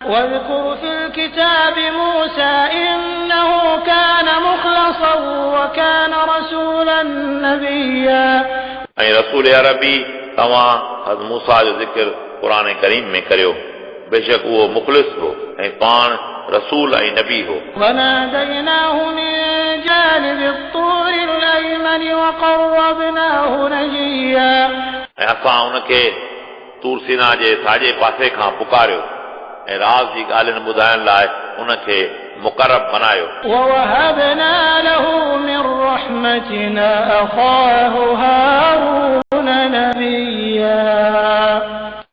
واذكر في الكتاب موسى إنه كان مخلصا وكان رسولا نبيا ऐं रसूल अरबी तव्हां हज़रत मूसा जो ज़िक्र क़ुरान करीम में करियो बेशक उहो मुख़लिस हो ऐं पाण रसूल ऐं नबी हो وناديناه من جانب الطور الأيمن وقربناه نجيا ऐं असां उनखे तूर सीना जे साॼे पासे खां पुकारियो ऐं राज़ जी ॻाल्हियुनि ॿुधाइण लाइ उनखे मुक़रब बनायो ووهبنا له من رحمتنا أخاه هارون نبيا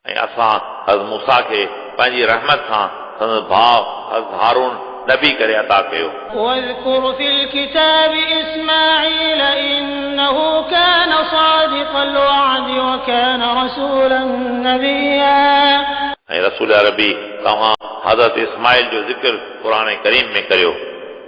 ऐं असां हज़रत मूसा खे पंहिंजी रहमत सां संदसि भाउ हज़रत हारून नबी करे अता कयो واذكر في الكتاب إسماعيل إنه كان صادق الوعد وكان رسولا نبيا ऐं रसूल अरबी तव्हां हज़रत इस्माइल जो ज़िक्र क़ुरान करीम में करियो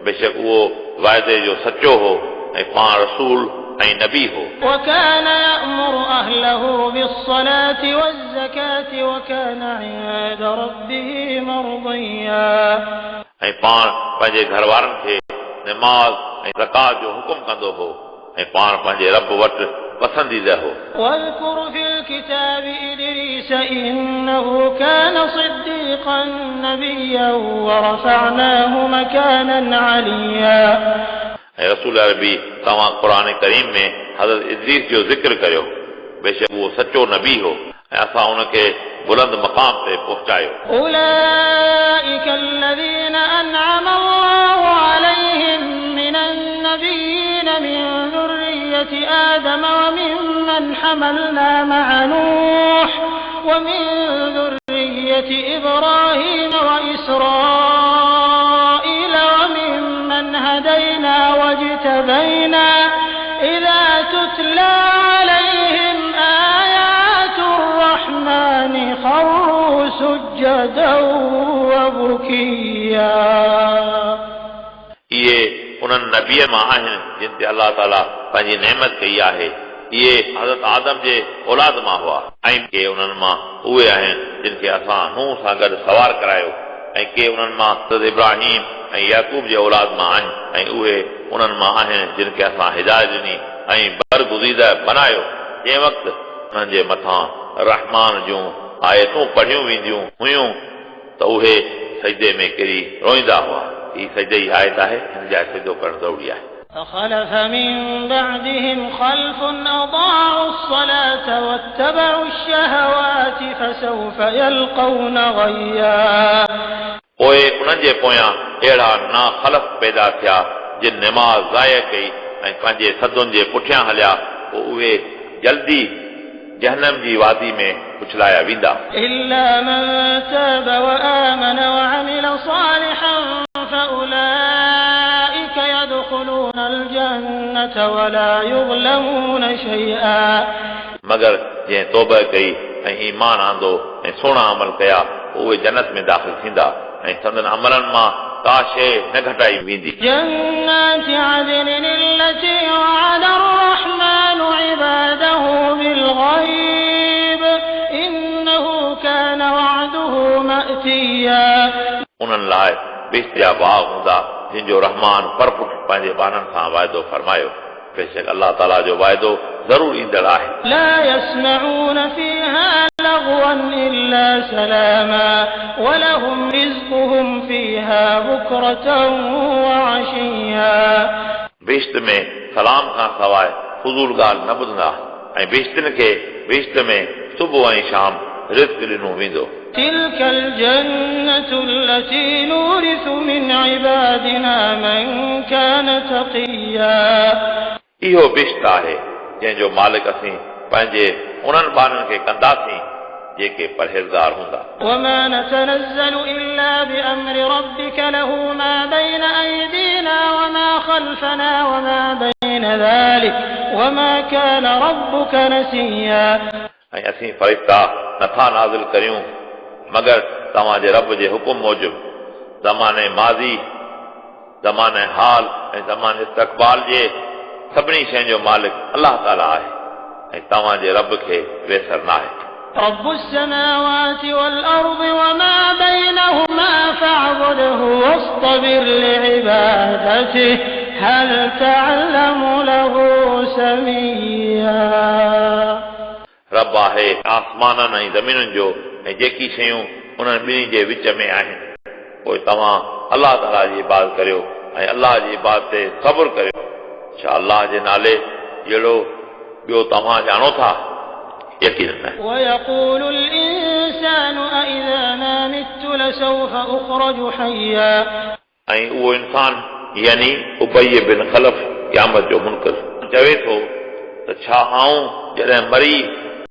बेशक उहो वाइदे जो सचो हो ऐं पाण रसूल ऐं नबी हो وكان يأمر أهله بالصلاة والزكاة وكان عند ربه مرضيا ऐं पाण पंहिंजे घर वारनि खे निमाज़ ऐं ज़कात जो हुकुम कंदो हो ऐं पाण पंहिंजे रब वटि पसंदीदा हो واذكر في الكتاب إدريس إنه كان صديقا نبيا ورفعناه مكانا عليا ऐं रसूल अरबी तव्हां क़ुरान करीम में हज़रत इदरीस जो ज़िक्र करियो बेशक उहो सचो नबी हो ऐं असां उनखे बुलंद मक़ाम ते पहुचायो أولئك الذين أنعم الله عليهم من النبيين من ذرية آدم وممن حملنا مع نوح ومن ذرية إبراهيم وإسرائيل وممن هدينا واجتبينا إذا تتلى عليهم آيات الرحمن خروا سجدا وبكيا इहे उन्हनि नबीअ मां आहिनि जिन ते अलाह ताला पंहिंजी नेमत कई आहे इहे हज़रत आदम जे औलाद मां हुआ ऐं के उन्हनि मां उहे आहिनि जिन खे असां नूह सां गॾु सवार करायो ऐं के उन्हनि मां हज़रत इब्राहिम ऐं याकूब जे औलाद मां आहिनि ऐं उहे उन्हनि मां आहिनि जिन खे असां हिदायत ॾिनी ऐं बरगुज़ीदा बनायो जंहिं वक़्तु उन्हनि जे मथां रहमान जूं आयतूं पढ़ियूं वेंदियूं हुयूं त उहे सजदे में किरी रोईंदा हुआ ही सजदे जी आयत आहे हिन जा सजदो करणु ज़रूरी आहे فخلف من بعدهم خلف أضاعوا الصلاة واتبعوا الشهوات فسوف يلقون غيا पोइ उन्हनि जे पोयां अहिड़ा ना ख़लफ़ पैदा थिया जिन निमाज़ ज़ाया कई ऐं पंहिंजे सदुनि जे पुठियां हलिया पोइ उहे जल्दी जहन्नम जी वादी में उछलाया वेंदा إلا من تاب وآمن وعمل صالحا فأولئك يدخلون الجنة ولا يظلمون شيئا मगर जंहिं तौबा कई ऐं ईमान आंदो ऐं सुहिणा अमल कया उहे जन्नत में दाख़िल थींदा ऐं संदन अमलनि मां का शइ न घटाई वेंदी جنات عدن التي وعد الرحمن عباده بالغيب إنه كان وعده مأتيا उन्हनि लाइ बेशत जा बाग हूंदा जिन जो रहमान परपुट पंहिंजे बाननि सां वाइदो फरमायो बेशक अलाह ताला जो वाइदो ज़रूर ईंदड़ आहे لا يسمعون فيها لغوا إلا سلاما ولهم رزقهم فيها بكرة وعشيا बेशत में सलाम खां सवाइ फुज़ूल ॻाल्हि न ॿुधंदा ऐं बेशतनि खे बेशत में सुबुह ऐं शाम रिज़्क़ ॾिनो वेंदो تلك الجنة التي نورث من عبادنا من كان تقيا इहो बेशत आहे जंहिंजो मालिक असीं पंहिंजे उन्हनि ॿारनि खे कंदासीं जेके परहेज़गार हूंदा وما نتنزل إلا بأمر ربك له ما بين أيدينا وما خلفنا وما بين ذلك وما كان ربك نسيا ऐं असीं फ़रिश्ता नथा नाज़िल करियूं मगर तव्हांजे रब जे हुकुम मूजिब ज़माने माज़ी ज़माने हाल ऐं ज़माने इस्तक़बाल जे सभिनी शयुनि जो मालिक अलाह ताला आहे ऐं तव्हांजे रब खे वेसर न आहे رب السماوات والأرض وما بينهما فاصطبر لعبادته هل تعلم له سميا रब आहे आसमाननि ऐं ज़मीनुनि जो ऐं जेकी शयूं उन्हनि ॿिन्ही जे विच में आहिनि पोइ तव्हां अलाह ताला जी इबादत करियो ऐं अलाह जी इबादत ते सब्र करियो छा अलाह जे नाले जहिड़ो ॿियो तव्हां ॼाणो था यकीन न ويقول الإنسان أإذا ما مت لسوف أخرج حيا ऐं उहो इंसान यानी उबई बिन खलफ क़यामत जो मुनकर चवे थो त छा आऊं जॾहिं मरी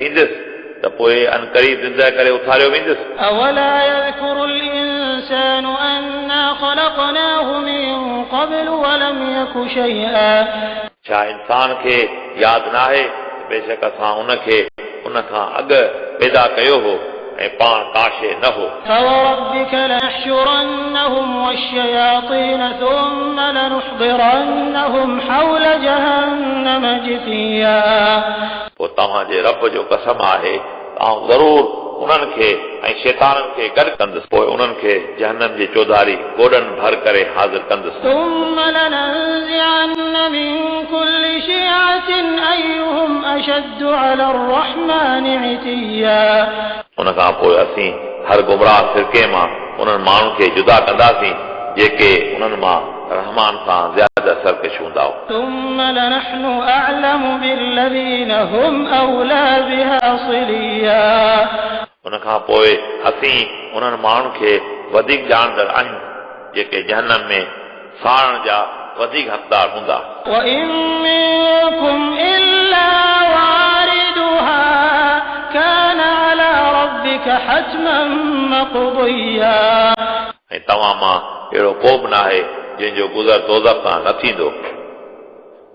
ईंदुसि त पोइ अनकरीब ज़िंदह करे उथारियो वेंदुसि أولا يذكر الإنسان أنا خلقناه من قبل ولم يك شيئا छा इंसान खे यादि न आहे बेशक असां उनखे उन खां अॻु पैदा कयो हो ऐं पाण काशे न हो فوربك لنحشرنهم والشياطين ثم لنحضرنهم حول جهنم جثيا पोइ तव्हांजे रब जो कसम आहे तव्हां ज़रूर उन्हनि खे ऐं शैताननि खे गॾु कंदुसि पोइ उन्हनि खे जहन्नम जी चौधारी गोॾनि भर करे हाज़िर कंदुसि ثم لننزعن من كل شيعة أيهم أشد على الرحمن عتيا उन खां पोइ असीं हर गुमराह फिरके मां उन्हनि माण्हुनि खे जुदा कंदासीं जेके उन्हनि मां रहमान सां ज़्यादा सरकश हूंदा ثم لنحن أعلم بالذين هم أولى بها صليا उन खां पोइ असीं उन्हनि माण्हुनि खे वधीक ॼाणंदड़ आहियूं जेके जहन्नम में साड़ण जा वधीक हक़दार हूंदा وإن منكم إلا واردها كان على ربك حتما مقضيا ऐं तव्हां मां अहिड़ो को बि न आहे जंहिंजो गुज़र दोज़ख खां न थींदो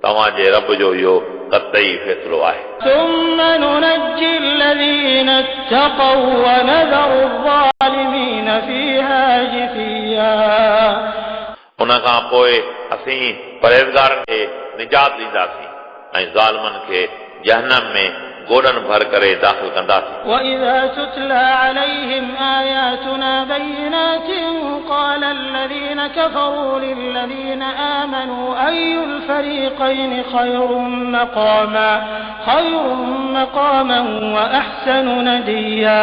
तव्हांजे रब जो इहो क़तई फ़ैसिलो आहे ثم ننجي الذين اتقوا ونذر الظالمين فيها جثيا उन खां पोइ असीं परहेज़गारनि खे निजात ॾींदासीं ऐं ज़ालिमनि खे जहन्नम में गोॾनि भर करे दाख़िल कंदासीं وإذا تتلى عليهم آياتنا بينات قال الذين كفروا للذين آمنوا أي الفريقين خير مقاما وأحسن نديا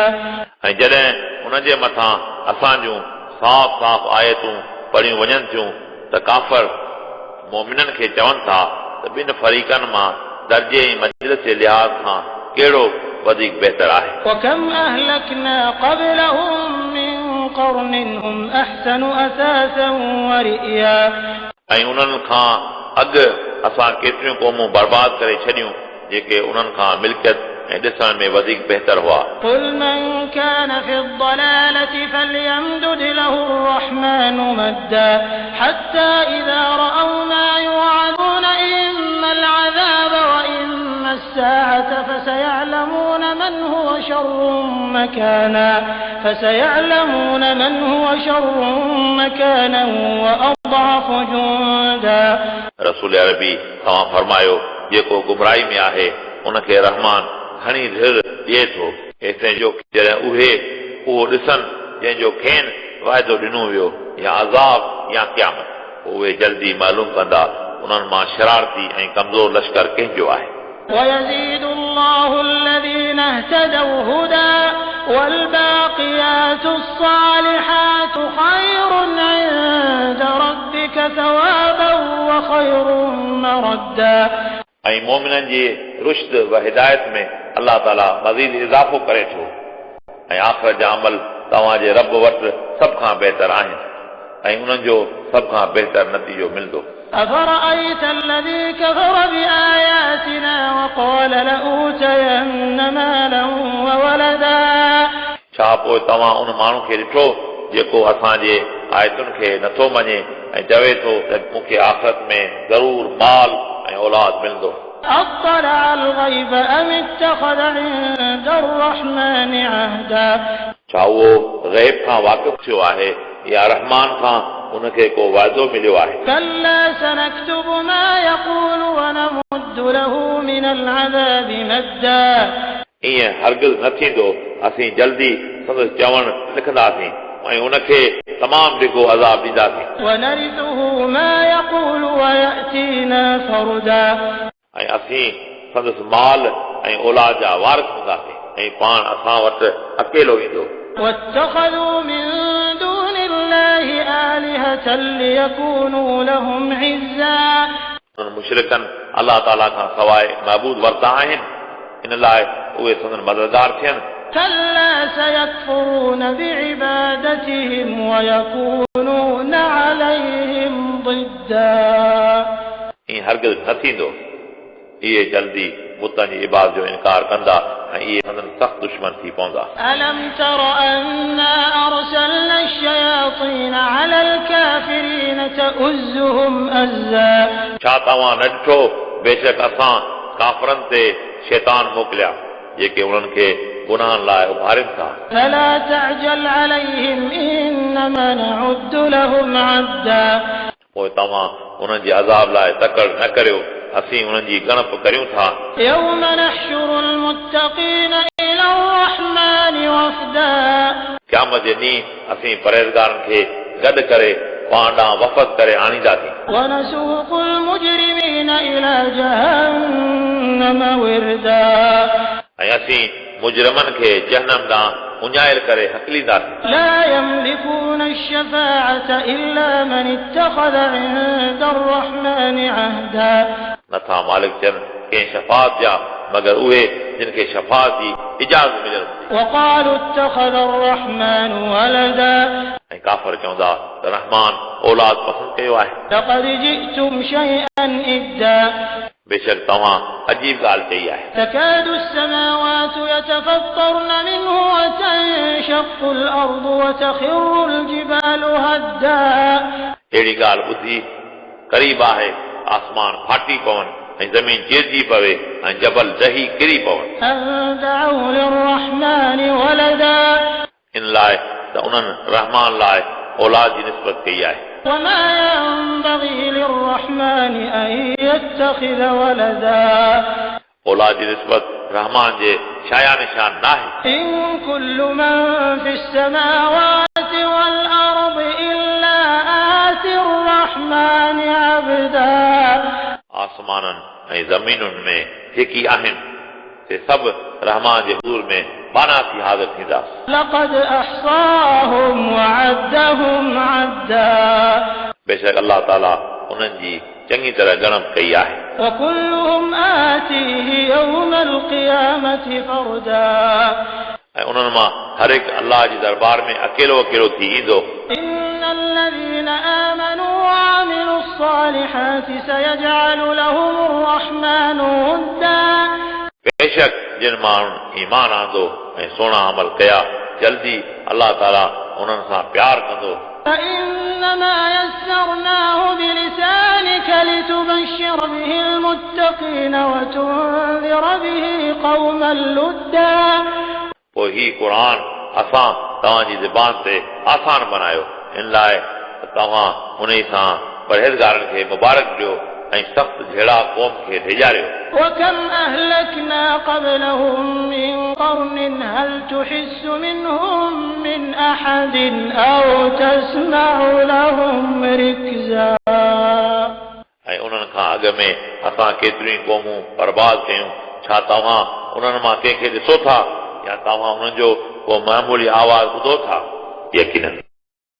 ऐं जॾहिं उन जे मथां असां जूं साफ़ साफ़ आयतूं पढ़ियूं वञनि थियूं त काफ़र मोमिननि खे चवनि था त ॿिनि फरीक़नि मां दर्जे ऐं मंज़िल जे लिहाज़ खां कहिड़ो वधीक बहितर आहे وكم أهلكنا قبلهم من قرن هم أحسن أثاثا ورئيا ऐं उन्हनि खां अॻु असां केतिरियूं क़ौमूं बर्बाद करे छॾियूं जेके उन्हनि खां मिल्कियत ऐं ॾिसण में वधीक बहितर हुआ قل من كان في الضلالة فليمدد له الرحمن مدا حتى إذا رأوا ما يوعدون إما العذاب وإما الساعة فسيعلمون من هو شر مكانا وأضعف جندا रसूल अरबी तव्हां फरमायो जेको गुमराही में आहे उनखे रहमान घणी ढिर ॾिए थो एतिरे जो जॾहिं उहो ॾिसनि जंहिंजो खेनि वाइदो ॾिनो वियो या अज़ाब या क़यामत उहे जल्दी मालूम कंदा उन्हनि मां शरारती ऐं कमज़ोर लश्कर कंहिंजो आहे ويزيد الله الذين اهتدوا هدى والباقيات الصالحات خير عند ربك ثوابا وخير مردا ऐं मोमिननि जी रुश्द व हिदायत में अलाह ताला मज़ीद इज़ाफ़ो करे थो ऐं आख़िर जा अमल तव्हांजे रब वटि सभ खां बहितर आहिनि ऐं उन्हनि जो सभ खां बहितर नतीजो मिलंदो أفرأيت الذي كفر بآياتنا وقال لأوتين مالا وولدا छा पोइ तव्हां उन माण्हू खे ॾिठो जेको असांजे आयतुनि खे नथो मञे ऐं चवे थो त मूंखे आख़िरत में ज़रूर माल ऐं औलाद मिलंदो أطلع الغيب أم اتخذ عند الرحمن عهدا छा उहो ग़ैब खां वाक़िफ़ थियो आहे या रहमान खां उनखे को वाइदो मिलियो आहे كلا سنكتب ما يقول ونمد له من العذاب مدا ईअं हरगिज़ न थींदो असीं जल्दी संदसि चवण लिखंदासीं ऐं उनखे तमामु डिघो अज़ाब ॾींदासीं ونرثه ما يقول ويأتينا فردا ऐं असीं संदसि माल ऐं औलाद जा वारिस हूंदासीं ऐं पाण असां वटि अकेलो ईंदो واتخذوا من دون الله آلهة ليكونوا لهم عزا उन मुशरिकनि अलाह ताला खां सवाइ महबूद वरिता आहिनि इन लाइ उहे संदन मददगार थियनि كلا سيكفرون بعبادتهم ويكونون عليهم ضدا ईअं हरगिज़ न थींदो इहे जल्दी बुतनि जी इबादत जो इनकार कंदा ऐं इहे संदन सख़्त दुश्मन थी पवंदा ألم تر أنا أرسلنا الشياطين على الكافرين تؤزهم أزا छा तव्हां न ॾिठो बेशक असां काफ़रनि ते शैतान मोकिलिया जेके उन्हनि खे गुनाहनि लाइ उभारिनि था فلا تعجل عليهم إنما نعد لهم عدا पोइ तव्हां उन्हनि जे अज़ाब लाइ तकड़ न करियो असीं उन्हनि जी ॻणप करियूं था يوم نحشر المتقين إلى الرحمن وفدا क़यामत जे ॾींहुं असीं परहेज़गारनि खे गॾु करे पाण ॾांहुं वफ़द करे आणींदासीं ونسوق المجرمين إلى جهنم وردا ऐं असीं मुजरमनि खे जहन्नम ॾांहुं उञाइल करे हकलींदासीं لا يملكون الشفاعة إلا من اتخذ عند الرحمن عهدا नथा मालिक थियनि कंहिं शफ़ाअत जा मगर उहे जिन खे शफ़ाअत जी इजाज़त मिलियल وقالوا اتخذ الرحمن ولدا ऐं काफ़र चवंदा त रहमान औलाद पसंदि कयो आहे لقد جئتم شيئا إدا बेशक तव्हां अजीब ॻाल्हि चई आहे تكاد السماوات يتفطرن منه وتنشق الأرض وتخر الجبال هدا अहिड़ी ॻाल्हि ॿुधी क़रीब आहे आसमान फाटी पवनि ऐं ज़मीन चिरजी पवे ऐं जबल दही किरी पवनि أن دعوا للرحمن ولدا इन लाइ त उन्हनि रहमान लाइ औलाद जी निस्बत कई आहे وما ينبغي للرحمن أن يتخذ ولدا औलाद जी निस्बत रहमान जे शाया निशान न आहे إن كل من في السماوات والأرض إلا آتي الرحمن عبدا आसमाननि ऐं ज़मीनुनि में जेकी आहिनि से सभु रहमान जे हुज़ूर में बाना थी हाज़िर थींदा لقد أحصاهم وعدهم عدا बेशक अलाह ताला उन्हनि जी चङी तरह ॻणप कई आहे وكلهم آتيه يوم القيامة فردا ऐं उन्हनि मां हर हिकु अलाह जी दरबार में अकेलो अकेलो थी ईंदो إن الذين آمنوا وعملوا الصالحات سيجعل لهم الرحمن ودا बेशक जिन माण्हुनि ईमान आंदो ऐं सुहिणा अमल कया जल्दी अलाह ताला उन्हनि सां प्यार कंदो فإنما يسرناه بلسانك لتبشر به المتقين وتنذر به قوما لدا पोइ ही क़ुर असां तव्हांजी ज़बान ते आसान बनायो इन लाइ तव्हां उन सां परहेज़गारनि खे मुबारक ॾियो ऐं सख़्त जहिड़ा क़ौम खे ढेजारियो وكم أهلكنا قبلهم من قرن هل تحس منهم من أحد أو تسمع لهم ركزا ऐं उन्हनि खां अॻ में असां केतिरियूं क़ौमूं बर्बाद कयूं छा तव्हां उन्हनि मां कंहिंखे ॾिसो था या तव्हां उन्हनि जो को मामूली आवाज़ ॿुधो था यकीनन